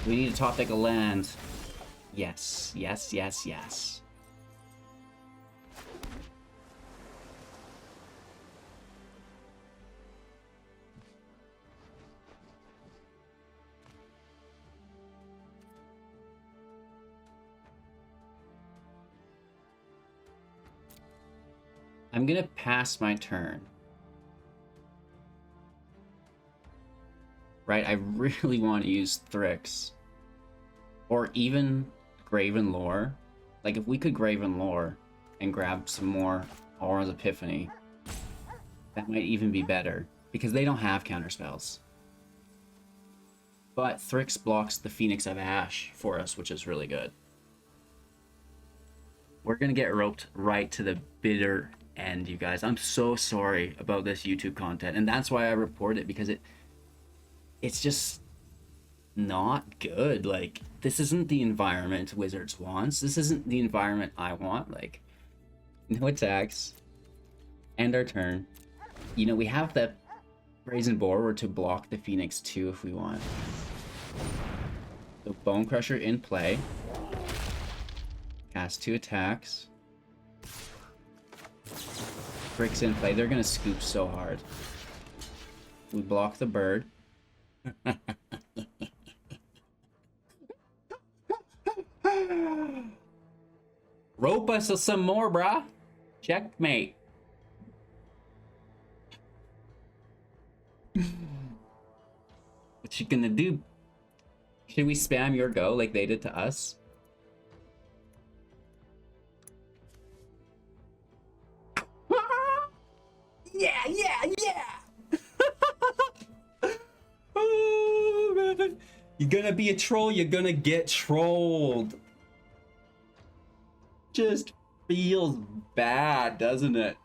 We need to top deck a land. Yes. I'm gonna pass my turn. Right, I really want to use Thryx. Or even Graven Lore. Like, if we could Graven Lore and grab some more Aura's Epiphany, that might even be better. Because they don't have counterspells. But Thryx blocks the Phoenix of Ash for us, which is really good. We're gonna get roped right to the bitter end, you guys. I'm so sorry about this YouTube content. And that's why I report it, because it's just not good. Like, this isn't the environment Wizards wants. This isn't the environment I want. Like, no attacks. End our turn. You know, we have the Brazen Borrower to block the Phoenix too if we want. So Bone Crusher in play. Cast 2 attacks. Thryx in play. They're gonna scoop so hard. We block the bird. Rope us some more, brah. Checkmate. What you gonna do? Should we spam your go like they did to us? Yeah. Oh, man. You're gonna be a troll, you're gonna get trolled. Just feels bad, doesn't it?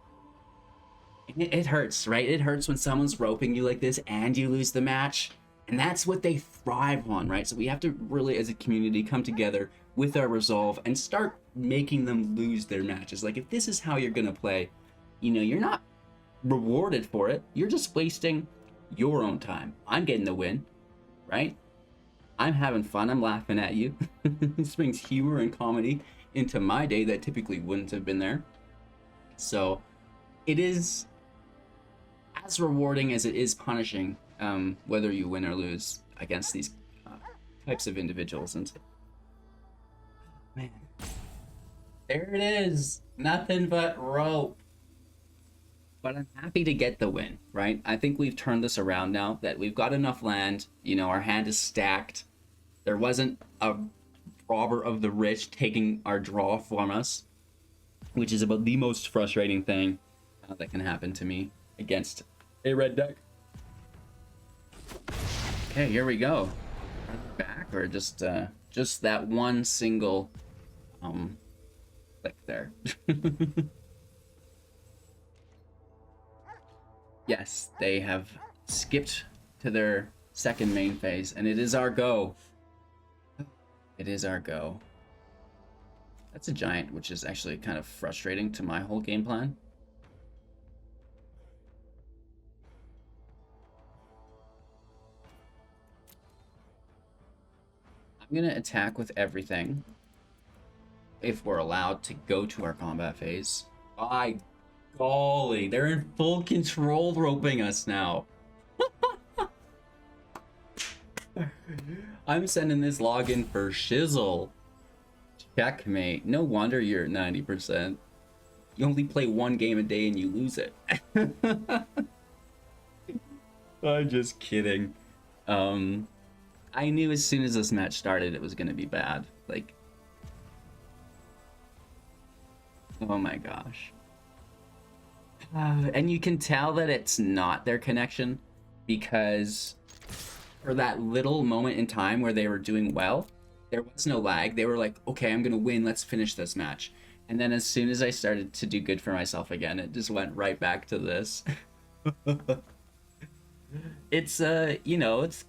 It hurts, right? It hurts when someone's roping you like this and you lose the match. And that's what they thrive on, right? So we have to really, as a community, come together with our resolve and start making them lose their matches. Like, if this is how you're gonna play, you know, you're not rewarded for it. You're just wasting your own time. I'm getting the win, right? I'm having fun. I'm laughing at you. This brings humor and comedy into my day that typically wouldn't have been there. So it is as rewarding as it is punishing, whether you win or lose against these types of individuals. And man, There it is. Nothing but rope. But I'm happy to get the win, right? I think we've turned this around now that we've got enough land. You know, our hand is stacked. There wasn't a robber of the rich taking our draw from us, which is about the most frustrating thing that can happen to me against a red deck. Okay, here we go. Back or just that one single click there. Yes, they have skipped to their second main phase, and it is our go. It is our go. That's a giant, which is actually kind of frustrating to my whole game plan. I'm gonna attack with everything if we're allowed to go to our combat phase. By golly, they're in full control roping us now. I'm sending this login for shizzle. Checkmate. No wonder you're at 90%. You only play one game a day and you lose it. I'm just kidding. I knew as soon as this match started it was gonna be bad. Like, oh my gosh. And you can tell that it's not their connection, because for that little moment in time where they were doing well, there was no lag. They were like, okay, I'm gonna win, let's finish this match. And then as soon as I started to do good for myself again, it just went right back to this. It's you know, it's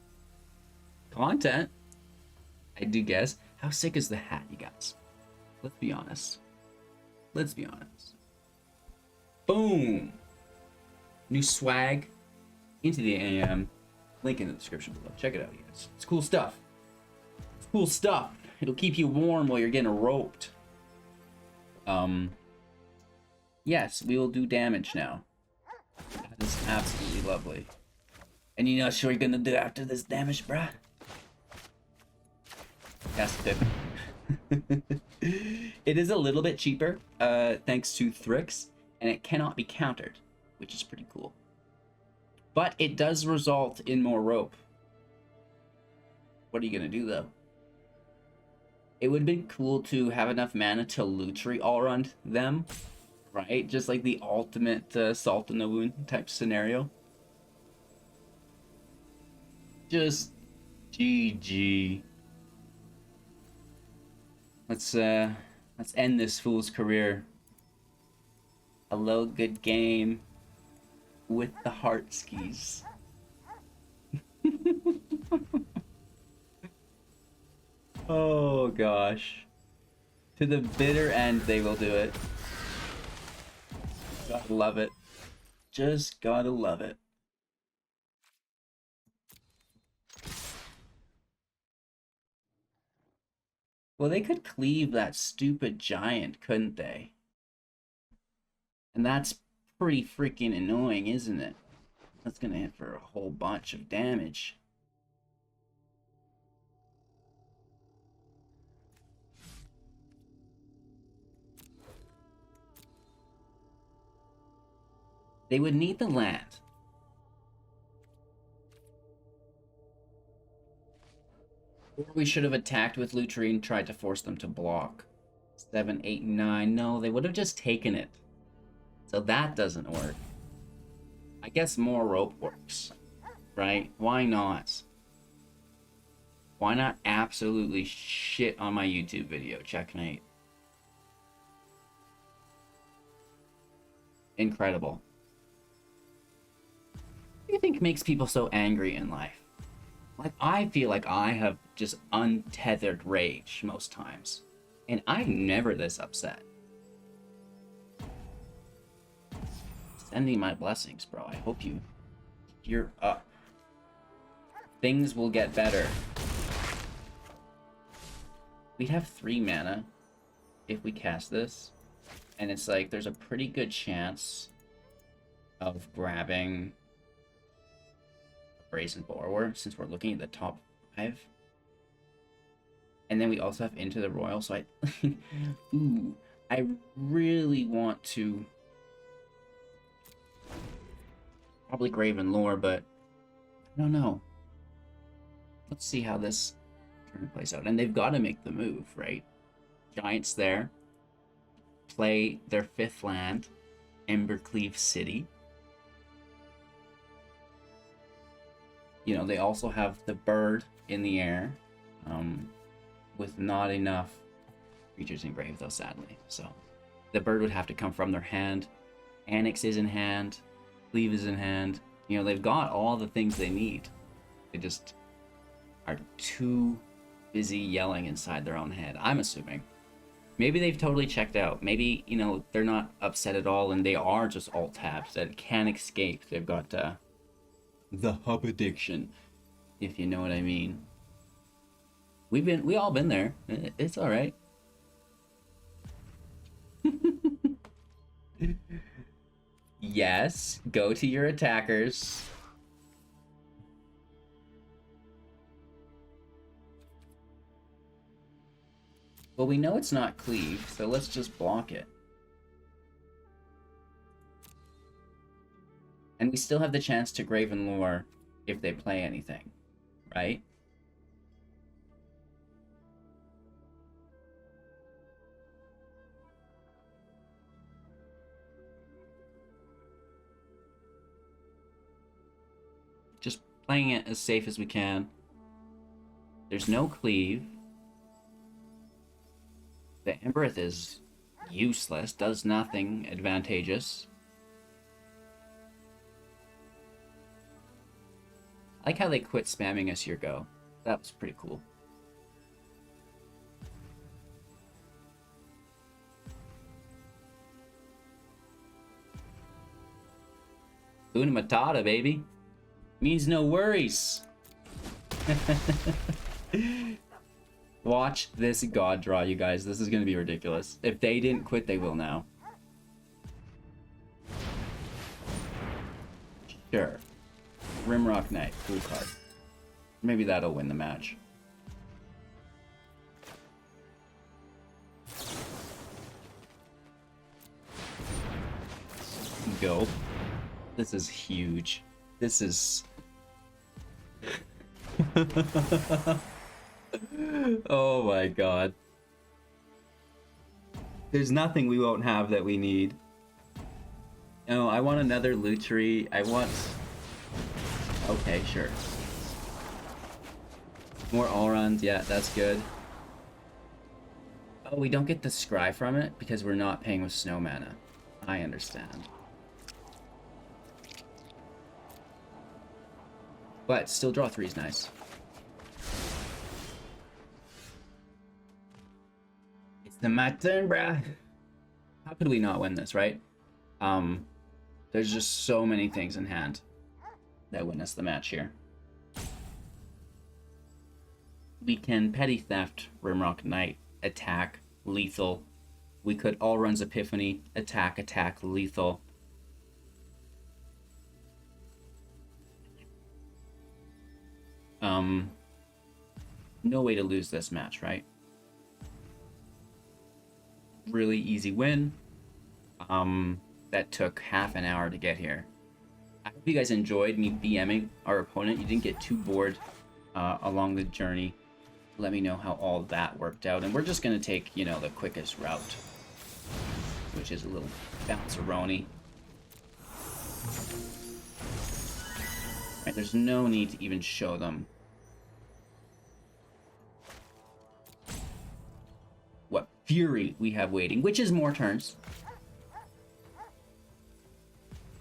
content, I do guess. How sick is the hat, you guys? Let's be honest. Let's be honest. Boom! New swag. Into the AM. Link in the description below. Check it out, you guys. It's cool stuff. It's cool stuff. It'll keep you warm while you're getting roped. Yes, we will do damage now. That is absolutely lovely. And you know what you're gonna do after this damage, bruh? That's good. It is a little bit cheaper, thanks to Thryx, and it cannot be countered, which is pretty cool. But it does result in more rope. What are you gonna do, though? It would have been cool to have enough mana to Lutri Alrund them, right? Just like the ultimate salt in the wound type scenario. Just GG. Let's end this fool's career. Hello, good game with the heart skis. Oh gosh. To the bitter end they will do it. Gotta love it. Just gotta love it. Well, they could cleave that stupid giant, couldn't they? And that's pretty freaking annoying, isn't it? That's gonna hit for a whole bunch of damage. They would need the land. Or we should have attacked with Lutri and tried to force them to block. 7, 8, 9. No, they would have just taken it. So that doesn't work. I guess more rope works, right? Why not? Why not absolutely shit on my YouTube video? Checkmate. Incredible. What do you think makes people so angry in life? Like, I feel like I have just untethered rage most times. And I'm never this upset. Sending my blessings, bro. I hope you're up. Things will get better. We have 3 mana if we cast this. And it's like, there's a pretty good chance of grabbing Brazen Borrower, since we're looking at the top 5. And then we also have Into the Roil, so I... Ooh, I really want to probably Graven Lore, but I don't know. Let's see how this turn plays out. And they've got to make the move, right? Giants there. Play their 5th land, Embercleave City. You know, they also have the bird in the air, with not enough creatures engraved, though, sadly. So the bird would have to come from their hand. Annex is in hand. Cleave is in hand. You know, they've got all the things they need. They just are too busy yelling inside their own head, I'm assuming. Maybe they've totally checked out. Maybe, you know, they're not upset at all and they are just alt tabs that can't escape. They've got the hub addiction, if you know what I mean. We all been there. It's all right. Yes, go to your attackers. Well, we know it's not cleave, so let's just block it. And we still have the chance to Graven Lore if they play anything, right? Just playing it as safe as we can. There's no cleave. The Embereth is useless, does nothing advantageous. I like how they quit spamming us your go. That was pretty cool. Una Matata, baby. Means no worries. Watch this god draw, you guys. This is going to be ridiculous. If they didn't quit, they will now. Sure. Rimrock Knight, cool card. Maybe that'll win the match. Go. This is huge. This is... Oh my god. There's nothing we won't have that we need. Oh, I want another Lutri. I want... Okay, sure. More Alrund, yeah, that's good. Oh, we don't get the scry from it because we're not paying with snow mana. I understand. But still draw 3 is nice. It's my turn, bruh. How could we not win this, right? There's just so many things in hand that win us the match here. We can Petty Theft, Rimrock Knight, attack, lethal. We could Alrund's Epiphany, attack, attack, lethal. No way to lose this match, right? Really easy win. That took half an hour to get here. I hope you guys enjoyed me BMing our opponent. You didn't get too bored along the journey. Let me know how all that worked out. And we're just going to take, you know, the quickest route, which is a little bounceroni. Right, there's no need to even show them what fury we have waiting, which is more turns.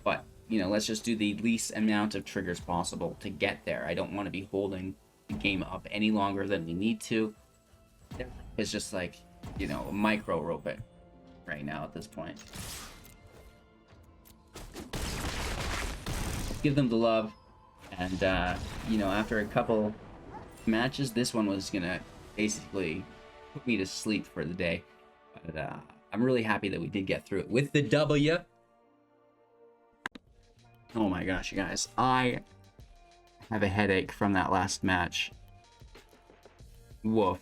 But, you know, let's just do the least amount of triggers possible to get there. I don't want to be holding the game up any longer than we need to. It's just like, you know, micro rope it right now at this point. Give them the love. And, you know, after a couple matches, this one was gonna basically put me to sleep for the day. But I'm really happy that we did get through it with the W. Oh my gosh, you guys. I have a headache from that last match. Woof.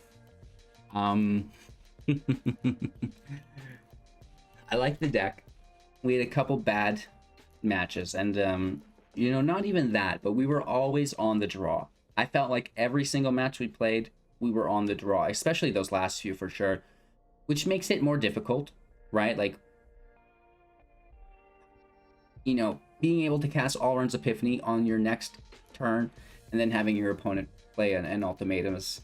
I like the deck. We had a couple bad matches, and you know, not even that, but we were always on the draw. I felt like every single match we played, we were on the draw, especially those last few for sure, which makes it more difficult, right? Like, you know, being able to cast Alrund's Epiphany on your next turn and then having your opponent play an ultimatum is,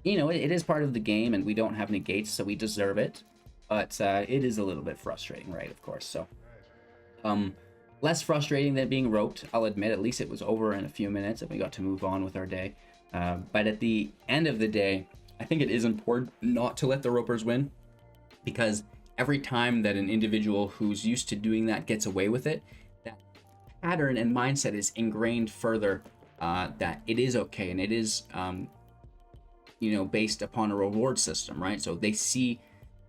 you know, it is part of the game, and we don't have negates, so we deserve it. But it is a little bit frustrating, right? Of course. So, less frustrating than being roped, I'll admit. At least it was over in a few minutes and we got to move on with our day. But at the end of the day, I think it is important not to let the ropers win, because every time that an individual who's used to doing that gets away with it, that pattern and mindset is ingrained further, that it is okay, and it is, you know, based upon a reward system, right? So they see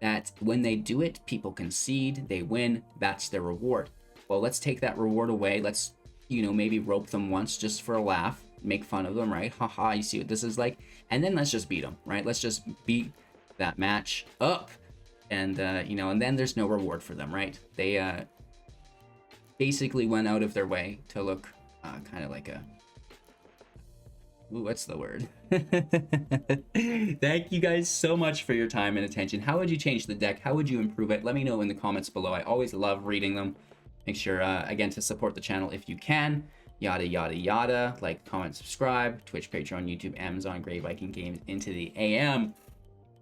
that when they do it, people concede, they win, that's their reward. Well, let's take that reward away. Let's, you know, maybe rope them once just for a laugh, make fun of them, right? Haha, you see what this is like? And then let's just beat them, right? Let's just beat that match up. And, you know, and then there's no reward for them, right? They basically went out of their way to look kind of like a... Ooh, what's the word? Thank you guys so much for your time and attention. How would you change the deck? How would you improve it? Let me know in the comments below. I always love reading them. Make sure, again, to support the channel if you can. Yada, yada, yada. Like, comment, subscribe. Twitch, Patreon, YouTube, Amazon, Grey Viking Games, Into the AM.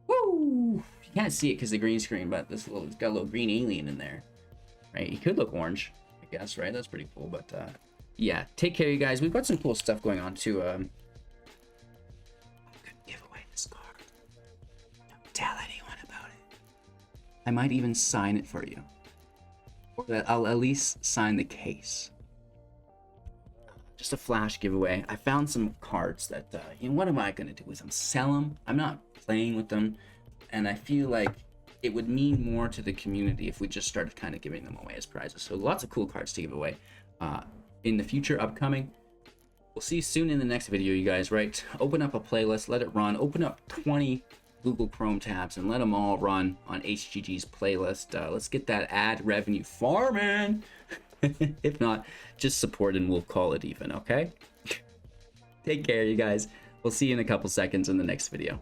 Woo! You can't see it because the green screen, but it's got a little green alien in there. Right? He could look orange, I guess, right? That's pretty cool. But, yeah. Take care, you guys. We've got some cool stuff going on, too. Give away this card. Don't tell anyone about it. I might even sign it for you. Or I'll at least sign the case. Just a flash giveaway. I found some cards that, you know, what am I going to do with them? Sell them? I'm not playing with them. And I feel like it would mean more to the community if we just started kind of giving them away as prizes. So lots of cool cards to give away in the future, upcoming. We'll see you soon in the next video, you guys, right? Open up a playlist, let it run. Open up 20 Google Chrome tabs and let them all run on HGG's playlist. Let's get that ad revenue farming. If not, just support and we'll call it even, okay? Take care, you guys. We'll see you in a couple seconds in the next video.